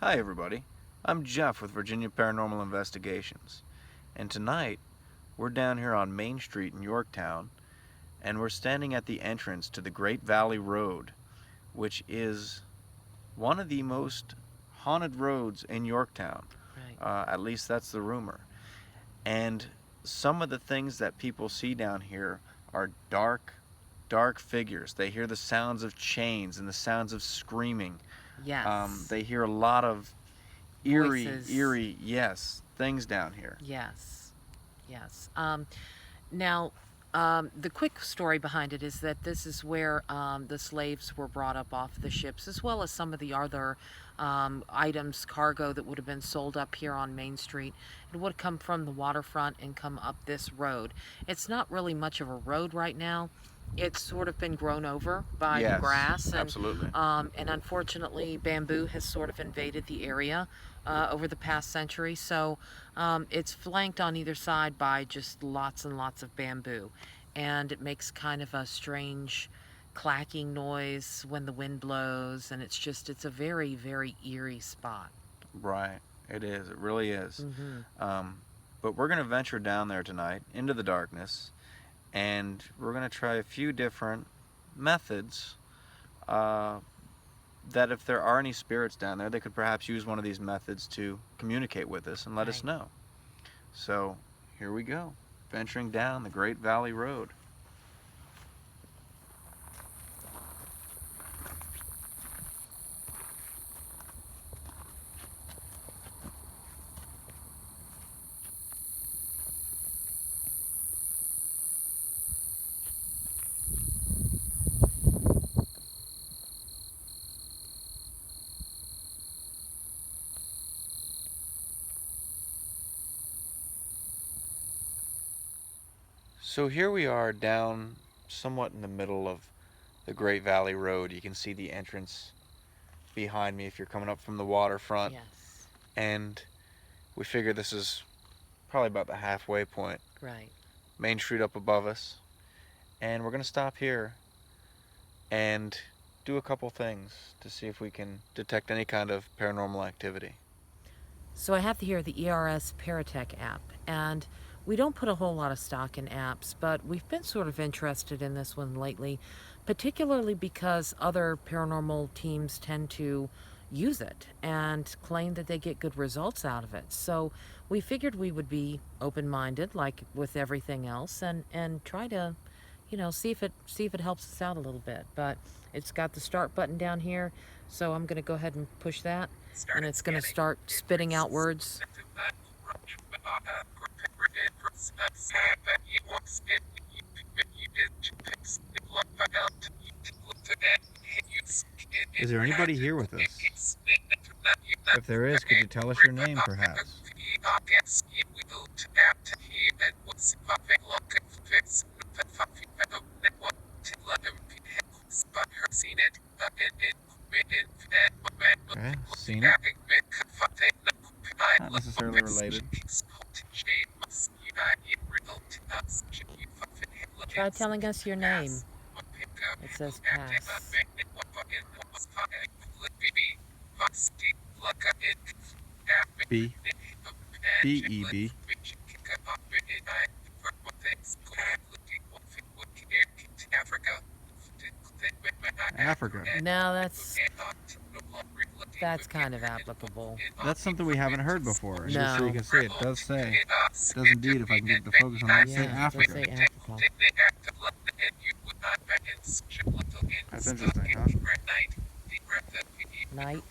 Hi everybody, I'm Jeff with Virginia Paranormal Investigations, and tonight we're down here on Main Street in Yorktown, and we're standing at the entrance to the Great Valley Road, which is one of the most haunted roads in Yorktown. Right. At least that's the rumor. And some of the things that people see down here are dark figures. They hear the sounds of chains and the sounds of screaming. Yes. They hear a lot of Voices. yes, things down here. Yes. Yes. Now, the quick story behind it is that this is where the slaves were brought up off the ships, as well as some of the other items, cargo that would have been sold up here on Main Street. It would come from the waterfront and come up this road. It's not really much of a road right now. It's sort of been grown over by the Yes, grass, absolutely. and unfortunately, bamboo has sort of invaded the area over the past century. So it's flanked on either side by just lots and lots of bamboo, and it makes kind of a strange clacking noise when the wind blows, and it's a very, very eerie spot. Right. It is. It really is. Mm-hmm. But we're going to venture down there tonight into the darkness, and we're going to try a few different methods uh, that if there are any spirits down there, they could perhaps use one of these methods to communicate with us and let us Right. know. So here we go, venturing down the Great Valley Road. So here we are down somewhat in the middle of the Great Valley Road. You can see the entrance behind me if you're coming up from the waterfront. Yes. And we figure this is probably about the halfway point. Right. Main Street up above us. And we're going to stop here and do a couple things to see if we can detect any kind of paranormal activity. So I have here the ERS Paratech app, and we don't put a whole lot of stock in apps, but we've been sort of interested in this one lately, particularly because other paranormal teams tend to use it and claim that they get good results out of it. So we figured we would be open-minded, like with everything else, and try to, see if it helps us out a little bit. But it's got the start button down here, so I'm going to go ahead and push that, and it's going to start spitting out words. Is there anybody here with us? If there is, could you tell us your name, perhaps? Okay, seen it. Not necessarily related. Try telling us your name. It says pass. B. B-E-B. Africa. No, that's kind of applicable. That's something we haven't heard before. And just so No. you can see, it does indeed, if I can get the focus on that, say Yeah, it does Africa. say Africa. That's interesting, huh? Night.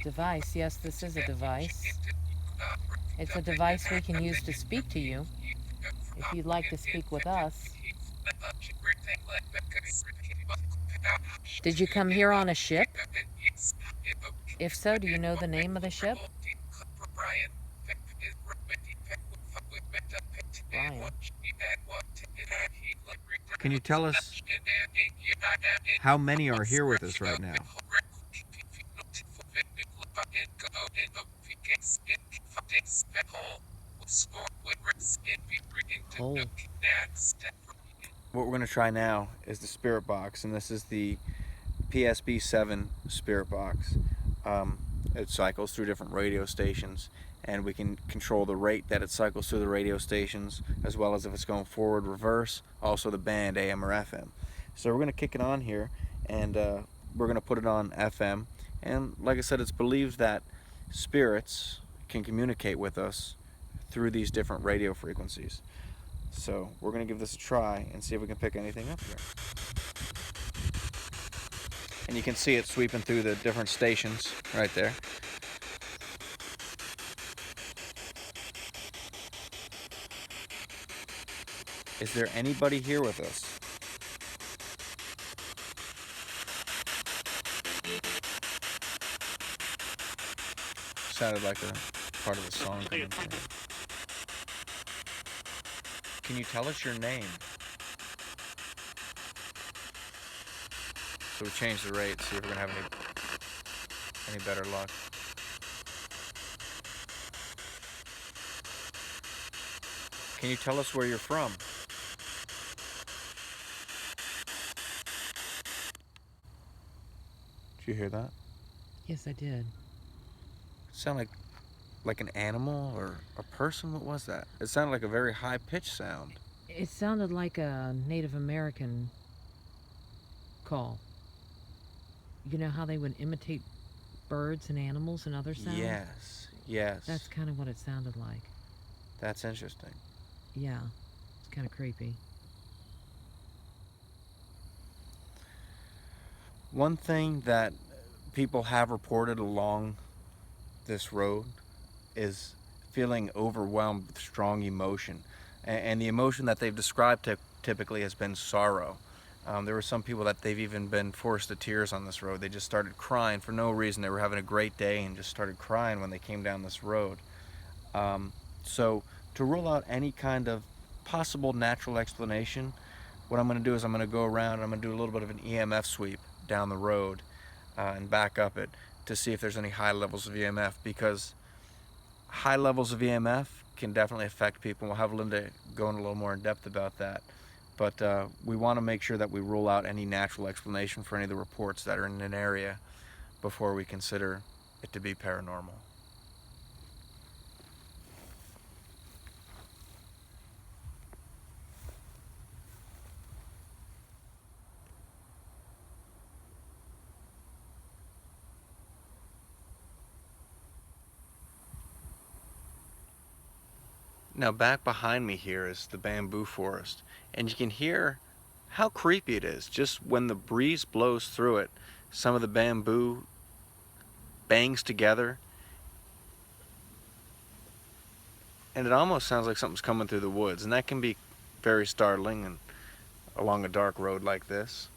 Device. Yes, this is a device. It's a device we can use to speak to you. If you'd like to speak with us. Did you come here on a ship? If so, do you know the name of the ship? Brian. Can you tell us how many are here with us right now? Oh. What we're going to try now is the spirit box, and this is the PSB7 spirit box. It cycles through different radio stations, and we can control the rate that it cycles through the radio stations, as well as if it's going forward, reverse, also the band, AM or FM. So we're going to kick it on here, and we're going to put it on FM. And like I said, it's believed that spirits can communicate with us through these different radio frequencies. So we're going to give this a try and see if we can pick anything up here. And you can see it sweeping through the different stations right there. Is there anybody here with us? Sounded like a part of a song coming through. Can you tell us your name? So we changed the rate, see if we're gonna have any better luck. Can you tell us where you're from? Did you hear that? Yes, I did. It sounded like an animal or a person. What was that? It sounded like a very high-pitched sound. It sounded like a Native American call. You know how they would imitate birds and animals and other sounds? Yes, yes. That's kind of what it sounded like. That's interesting. Yeah, it's kind of creepy. One thing that people have reported along this road is feeling overwhelmed with strong emotion. And the emotion that they've described typically has been sorrow. There were some people that they've even been forced to tears on this road. They just started crying for no reason. They were having a great day and just started crying when they came down this road. So to rule out any kind of possible natural explanation, what I'm going to do is I'm going to go around and I'm going to do a little bit of an EMF sweep down the road and back up it to see if there's any high levels of EMF, because high levels of EMF can definitely affect people. We'll have Linda go in a little more in depth about that. But we want to make sure that we rule out any natural explanation for any of the reports that are in an area before we consider it to be paranormal. Now back behind me here is the bamboo forest, and you can hear how creepy it is. Just when the breeze blows through it, some of the bamboo bangs together, and it almost sounds like something's coming through the woods, and that can be very startling and along a dark road like this.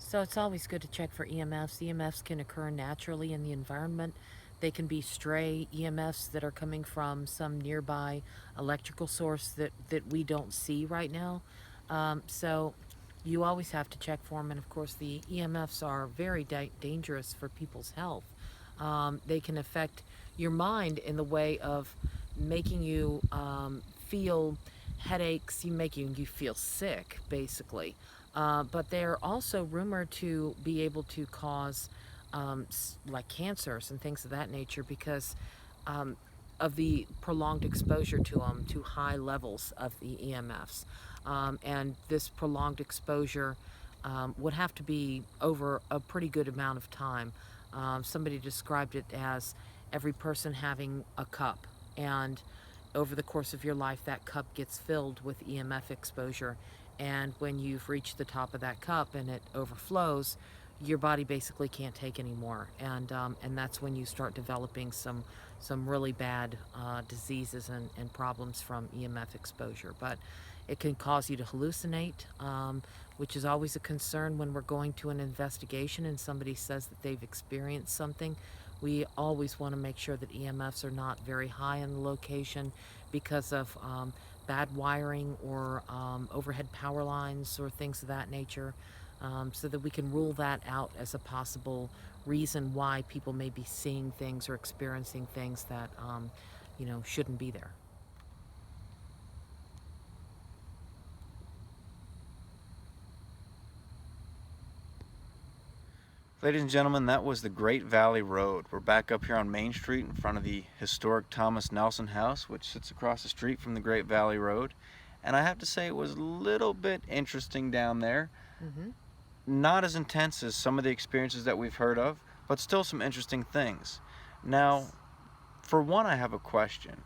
So it's always good to check for EMFs. EMFs can occur naturally in the environment. They can be stray EMFs that are coming from some nearby electrical source that we don't see right now. So you always have to check for them. And of course, the EMFs are very dangerous for people's health. They can affect your mind in the way of making you feel headaches, making you feel sick, basically. But they're also rumored to be able to cause like cancers and things of that nature because of the prolonged exposure to them, to high levels of the EMFs. And this prolonged exposure would have to be over a pretty good amount of time. Somebody described it as every person having a cup, and over the course of your life, that cup gets filled with EMF exposure. And when you've reached the top of that cup and it overflows, your body basically can't take anymore. And that's when you start developing some really bad diseases and problems from EMF exposure. But it can cause you to hallucinate, which is always a concern when we're going to an investigation and somebody says that they've experienced something. We always want to make sure that EMFs are not very high in the location because of bad wiring or overhead power lines or things of that nature, so that we can rule that out as a possible reason why people may be seeing things or experiencing things that shouldn't be there. Ladies and gentlemen, that was the Great Valley Road. We're back up here on Main Street in front of the historic Thomas Nelson House, which sits across the street from the Great Valley Road. And I have to say, it was a little bit interesting down there. Mm-hmm. Not as intense as some of the experiences that we've heard of, but still some interesting things. Now, for one, I have a question.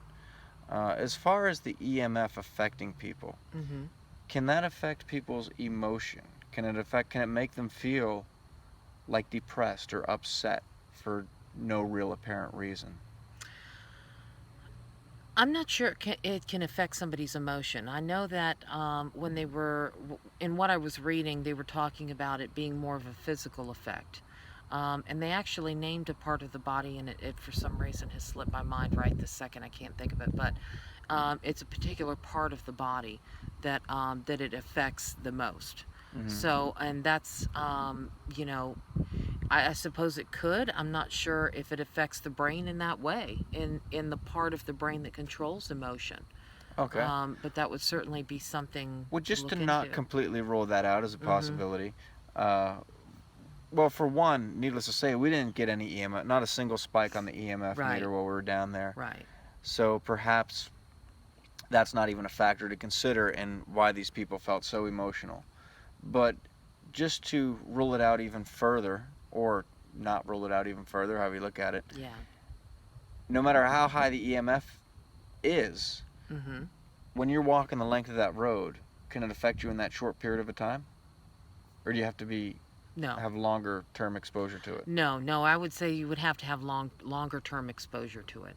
As far as the EMF affecting people, Mm-hmm. can that affect people's emotion? Can it make them feel like depressed or upset for no real apparent reason? I'm not sure it can affect somebody's emotion. I know that when they were, in what I was reading, they were talking about it being more of a physical effect. And they actually named a part of the body, and it for some reason has slipped my mind right this second. I can't think of it, but it's a particular part of the body that it affects the most. Mm-hmm. So, and that's, I suppose it could. I'm not sure if it affects the brain in that way, in the part of the brain that controls emotion. Okay. But that would certainly be something Well, to just to look not into. completely rule that out as a Mm-hmm. possibility, well, for one, needless to say, we didn't get any EMF, not a single spike on the EMF Right. meter while we were down there. Right. So perhaps that's not even a factor to consider in why these people felt so emotional. But just to rule it out even further, or not rule it out even further, however you look at it, Yeah. no matter how high the EMF is, Mm-hmm. when you're walking the length of that road, can it affect you in that short period of a time? Or do you have to No. have longer term exposure to it? No. I would say you would have to have longer term exposure to it.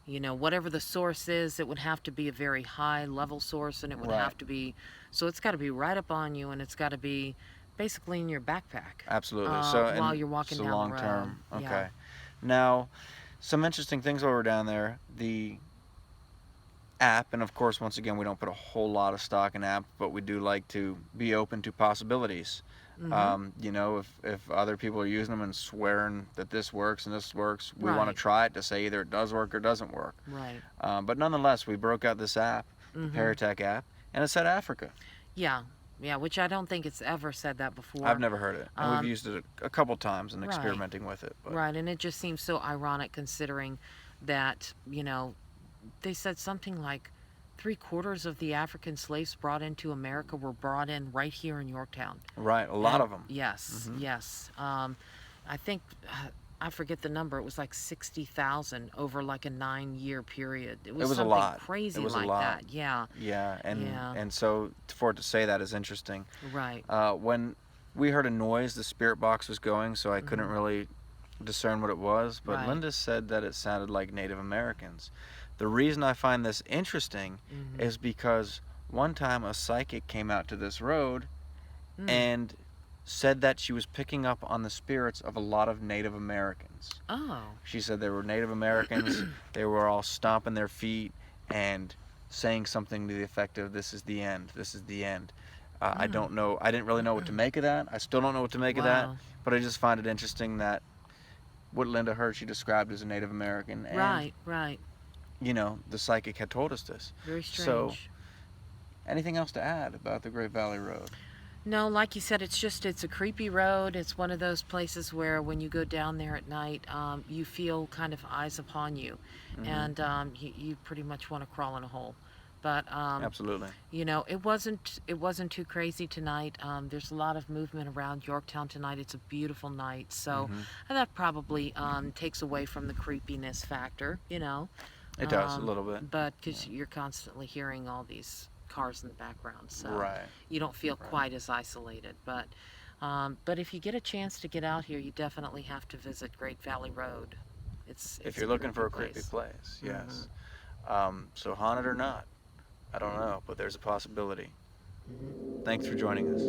Whatever the source is, it would have to be a very high level source, and it would Right. have to be, so it's got to be right up on you, and it's got to be basically in your backpack Absolutely. while you're walking So down the long road. term. Yeah. Okay. Now, some interesting things while we're down there. The app, and of course, once again, we don't put a whole lot of stock in app, but we do like to be open to possibilities. Mm-hmm. If other people are using them and swearing that this works and this works, we want to Right. try it to say either it does work or doesn't work. Right. But nonetheless, we broke out this app, the Mm-hmm. Paratech app, and it said Africa. Yeah. Yeah, which I don't think it's ever said that before. I've never heard it, and we've Um, used it a couple times and right. experimenting with it. But Right, and it just seems so ironic considering that, they said something like 3/4 of the African slaves brought into America were brought in right here in Yorktown. right, a lot And of them. yes, Mhm. yes. I think I forget the number. It was like 60,000 over like a 9-year period. It It was was a something lot. crazy It was a like lot. that. Yeah, Yeah, yeah, and so for it to say that is interesting. right. When we heard a noise, the spirit box was going, so I couldn't Hmm. really discern what it was. But Right. Linda said that it sounded like Native Americans. The reason I find this interesting Hmm. is because one time a psychic came out to this road Mm. and said that she was picking up on the spirits of a lot of Native Americans. Oh. She said there were Native Americans, they were all stomping their feet and saying something to the effect of, "This is the end, this is the end." I Mm. don't know, I didn't really know what to make of that. I still don't know what to make of that, Wow. but I just find it interesting that what Linda heard she described as a Native American, and, Right, right. the psychic had told us this. Very So, strange. anything else to add about the Great Valley Road? No, like you said, it's a creepy road. It's one of those places where when you go down there at night, you feel kind of eyes upon you, Hmm. and you pretty much want to crawl in a hole. But Absolutely. it wasn't too crazy tonight. There's a lot of movement around Yorktown tonight. It's a beautiful night, so Hmm. that probably takes away from the creepiness factor. It does, a little bit. But because you're constantly hearing all these cars in the background, so Right. you don't feel Right. quite as isolated. But if you get a chance to get out here, you definitely have to visit Great Valley Road. If It's you're a looking for creepy a creepy place. place, yes. So haunted or not, I don't know, but there's a possibility. Hmm. Thanks for joining us.